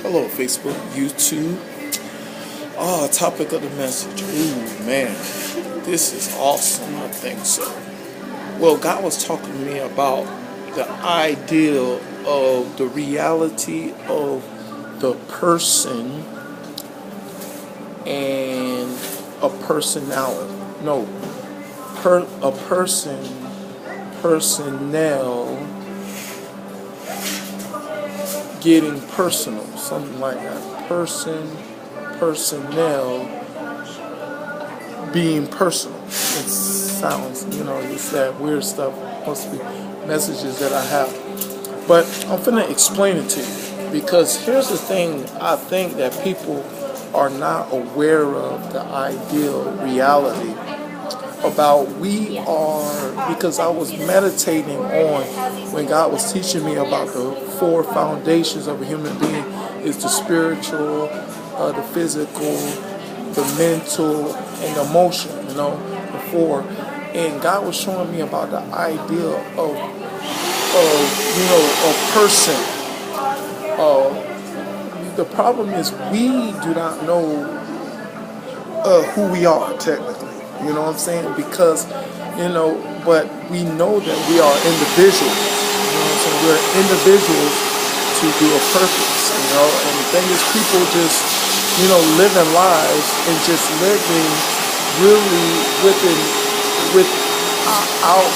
Hello, Facebook, YouTube. Topic of the message. Ooh, man, this is awesome. I think so. Well, God was talking to me about the ideal of the reality of the person and a personality. No, a personnel getting personal, something like that. Personnel being personal. It sounds, it's that weird stuff. Must be messages that I have. But I'm finna explain it to you. Because here's the thing I think that people are not aware of the ideal reality about because I was meditating on when God was teaching me about the four foundations of a human being is the spiritual, the physical, the mental, and the emotional, the four. And God was showing me about the idea of a person. The problem is we do not know who we are technically. You know what I'm saying? Because, but we know that we are individuals. You know what I'm saying? We're individuals to do a purpose, And the thing is, people just, living lives and just living really without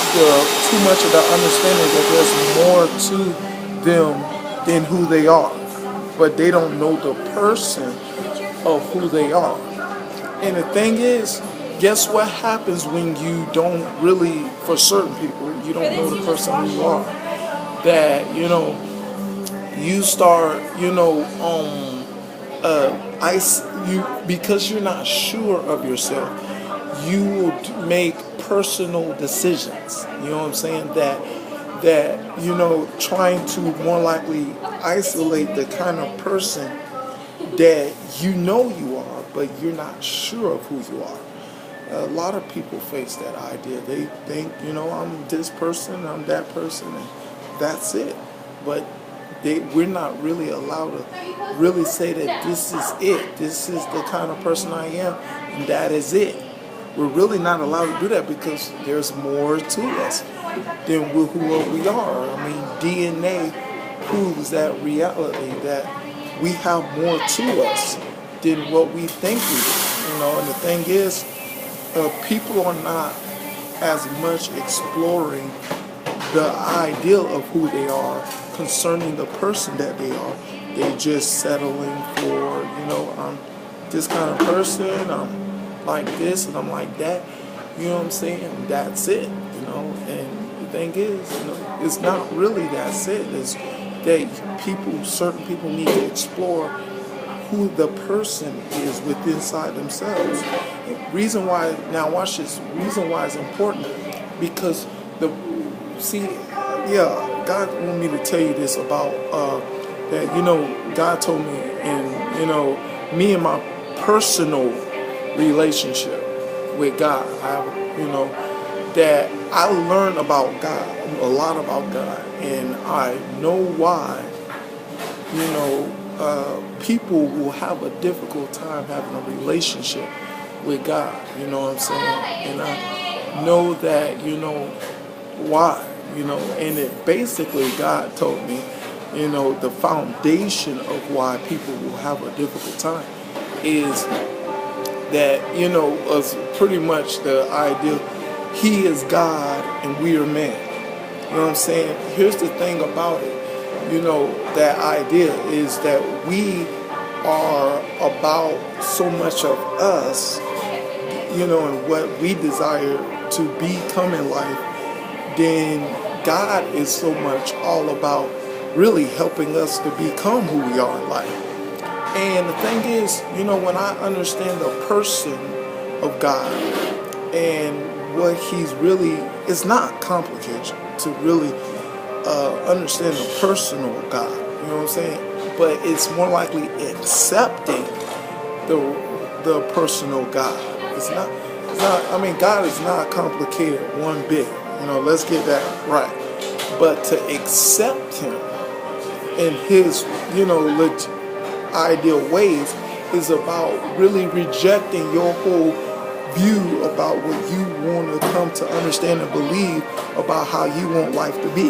too much of the understanding that there's more to them than who they are. But they don't know the person of who they are. And the thing is, guess what happens when you don't really, for certain people, you don't know the person who you are? That, you start, because you're not sure of yourself, you will make personal decisions. You know what I'm saying? That trying to more likely isolate the kind of person that you are, but you're not sure of who you are. A lot of people face that idea. They think, I'm this person, I'm that person, and that's it. But we're not really allowed to really say that this is it. This is the kind of person I am, and that is it. We're really not allowed to do that because there's more to us than who we are. I mean, DNA proves that reality, that we have more to us than what we think we do. And the thing is, people are not as much exploring the ideal of who they are concerning the person that they are. They just settling for, I'm this kind of person, I'm like this and I'm like that. You know what I'm saying? And that's it, And the thing is, it's not really that's it. It's that certain people need to explore who the person is within inside themselves. Reason why, now watch this, reason why it's important, because God wanted me to tell you this about, that, God told me, and, me and my personal relationship with God, that I learned about God, a lot about God, and I know why, people will have a difficult time having a relationship with God, you know what I'm saying? And I know that, why, and it basically, God told me, the foundation of why people will have a difficult time is that, us pretty much the idea, He is God and we are man. You know what I'm saying? Here's the thing about it. That idea is that we are about so much of us, and what we desire to become in life, then God is so much all about really helping us to become who we are in life. And the thing is, when I understand the person of God and what He's really, it's not complicated to really understand the personal God, you know what I'm saying? But it's more likely accepting the personal God. It's not, I mean, God is not complicated one bit, let's get that right. But to accept Him in His, ideal ways is about really rejecting your whole view about what you want to come to understand and believe about how you want life to be.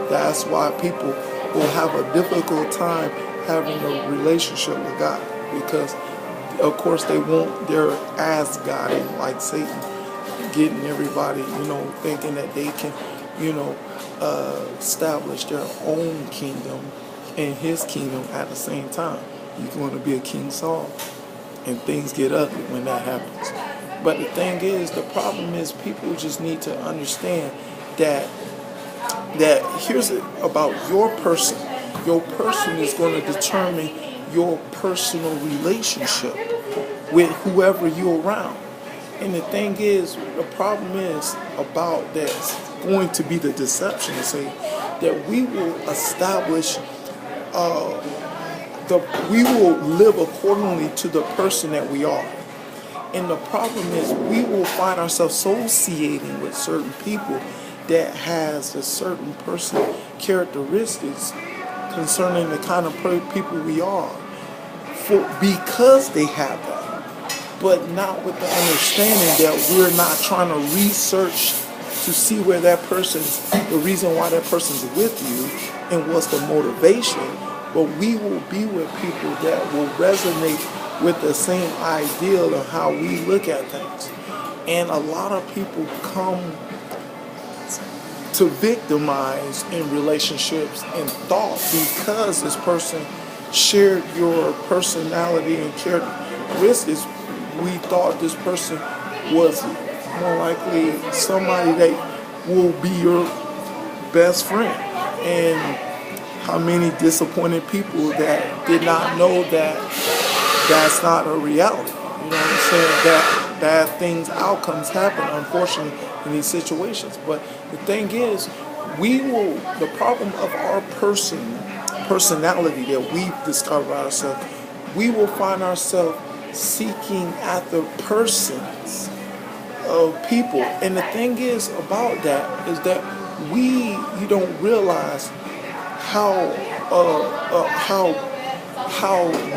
That's why people will have a difficult time having a relationship with God, because of course they want their ass guiding like Satan, getting everybody, thinking that they can, establish their own kingdom and his kingdom at the same time. You're going to be a King Saul, and things get ugly when that happens. But the thing is, the problem is people just need to understand that here's about your person. Your person is going to determine your personal relationship with whoever you're around. And the thing is, the problem is about that's going to be the deception, to say that we will establish we will live accordingly to the person that we are. And the problem is we will find ourselves associating with certain people that has a certain personal characteristics concerning the kind of people we are, because they have that, but not with the understanding that we're not trying to research to see where that person's, the reason why that person's with you and what's the motivation. But we will be with people that will resonate with the same ideal of how we look at things. And a lot of people come to victimize in relationships and thought, because this person shared your personality and characteristics, we thought this person was more likely somebody that will be your best friend. And how many disappointed people that did not know that that's not a reality. You know what I'm saying? That bad things, outcomes happen, unfortunately, in these situations. But the thing is, the problem of our personality that we've discovered ourselves, we will find ourselves seeking after persons of people. And the thing is about that is that you don't realize how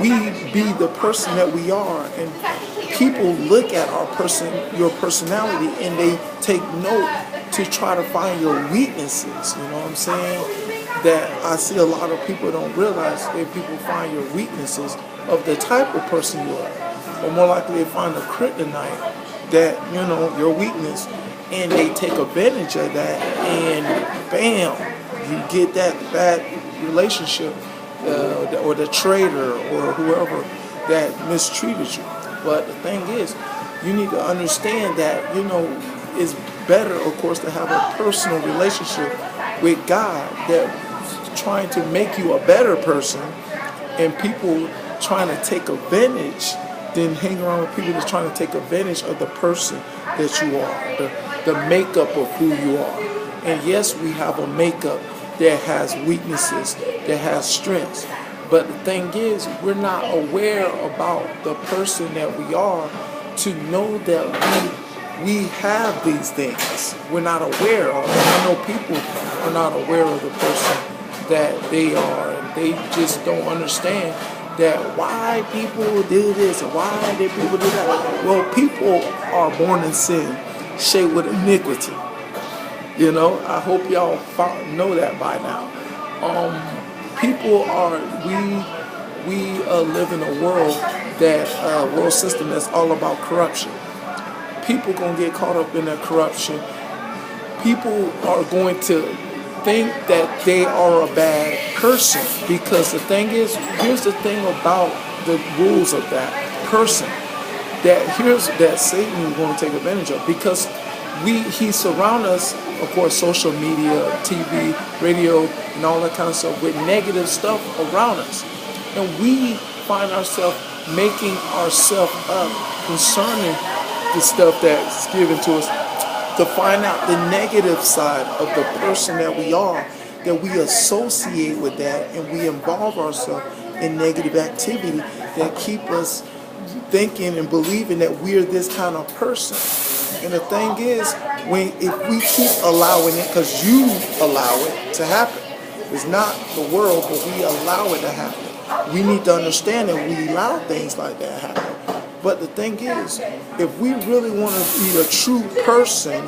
we be the person that we are, and people look at your personality, and they take note to try to find your weaknesses. You know what I'm saying? That I see a lot of people don't realize that people find your weaknesses of the type of person you are, or more likely they find a kryptonite, that your weakness, and they take advantage of that, and bam, you get that bad relationship, or the traitor or whoever that mistreated you. But the thing is, you need to understand that it's better, of course, to have a personal relationship with God that's trying to make you a better person, and people trying to take advantage, than hang around with people that's trying to take advantage of the person that you are, the makeup of who you are. And yes, we have a makeup that has weaknesses, that has strengths. But the thing is, we're not aware about the person that we are to know that we have these things. We're not aware of it. I know people are not aware of the person that they are, and they just don't understand that why people do this and why did people do that. Well, people are born in sin, shaped with iniquity. I hope y'all know that by now. People are, we live in a world world system that's all about corruption. People gonna get caught up in that corruption. People are going to think that they are a bad person, because the thing is, here's the thing about the rules of that person, that Satan is going to take advantage of, because he surrounds us, of course, social media, TV, radio, and all that kind of stuff, with negative stuff around us. And we find ourselves making ourselves up concerning the stuff that's given to us, to find out the negative side of the person that we are, that we associate with that, and we involve ourselves in negative activity that keep us thinking and believing that we're this kind of person. And the thing is, if we keep allowing it, because you allow it to happen, it's not the world, but we allow it to happen. we need to understand that we allow things like that happen. But the thing is, if we really want to be a true person,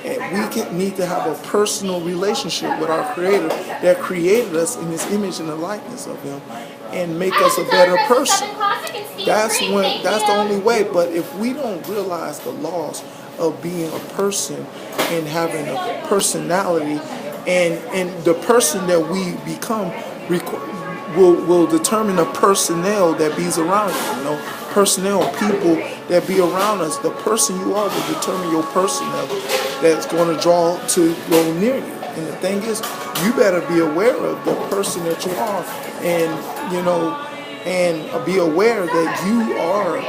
and need to have a personal relationship with our Creator that created us in His image and the likeness of Him, and make us a better person. That's the only way. But if we don't realize the laws of being a person and having a personality, and the person that we become will determine the personnel that be's around you. You know, personnel, people that be around us. The person you are will determine your personnel that's going to draw to go near you. And the thing is, you better be aware of the person that you are, and you know, and be aware that you are,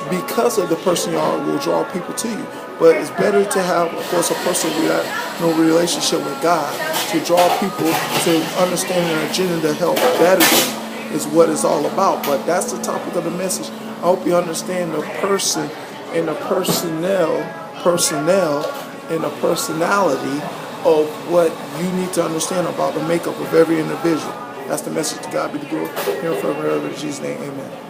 because of the person you are, will draw people to you. But it's better to have, of course, a personal relationship with God to draw people to understand an agenda to help better them is what it's all about. But that's the topic of the message. I hope you understand the person and the personnel and the personality of what you need to understand about the makeup of every individual. That's the message. To God be the glory. Here in Jesus' name, amen.